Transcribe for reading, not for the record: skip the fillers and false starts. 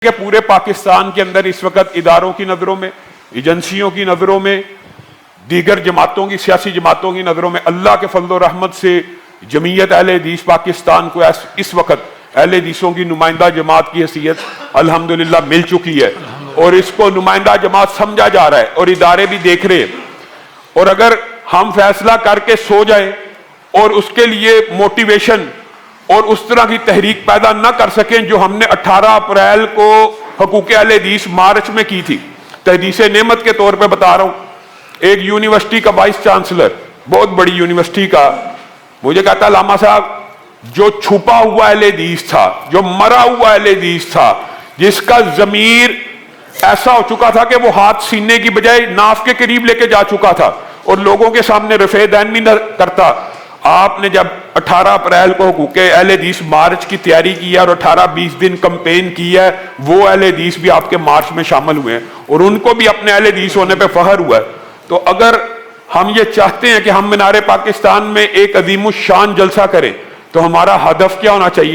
کہ پورے پاکستان کے اندر اس وقت اداروں کی نظروں میں، ایجنسیوں کی نظروں میں، دیگر جماعتوں کی، سیاسی جماعتوں کی نظروں میں اللہ کے فضل و رحمت سے جمعیت اہل حدیث پاکستان کو اس وقت اہل حدیثوں کی نمائندہ جماعت کی حیثیت الحمدللہ مل چکی ہے، اور اس کو نمائندہ جماعت سمجھا جا رہا ہے اور ادارے بھی دیکھ رہے ہیں۔ اور اگر ہم فیصلہ کر کے سو جائیں اور اس کے لیے موٹیویشن اور اس طرح کی تحریک پیدا نہ کر سکیں جو ہم نے 18 اپریل کو حقوق اہل حدیث مارچ میں کی تھی، تحدیث نعمت کے طور پہ بتا رہا ہوں، ایک یونیورسٹی کا وائس چانسلر، بہت بڑی یونیورسٹی کا، مجھے کہتا علامہ صاحب جو چھپا ہوا اہل حدیث تھا، جو مرا ہوا اہل حدیث تھا، جس کا ضمیر ایسا ہو چکا تھا کہ وہ ہاتھ سینے کی بجائے ناف کے قریب لے کے جا چکا تھا اور لوگوں کے سامنے رفع دین بھی نہ کرتا، آپ نے جب 18 اپریل کو حقوق اہل حدیث مارچ کی تیاری کی ہے اور 18-20 دن کمپین کی ہے، وہ اہل حدیث بھی آپ کے مارچ میں شامل ہوئے ہیں اور ان کو بھی اپنے اہل حدیث ہونے پہ فخر ہوا ہے۔ تو اگر ہم یہ چاہتے ہیں کہ ہم مینار پاکستان میں ایک عظیم الشان جلسہ کریں تو ہمارا ہدف کیا ہونا چاہیے؟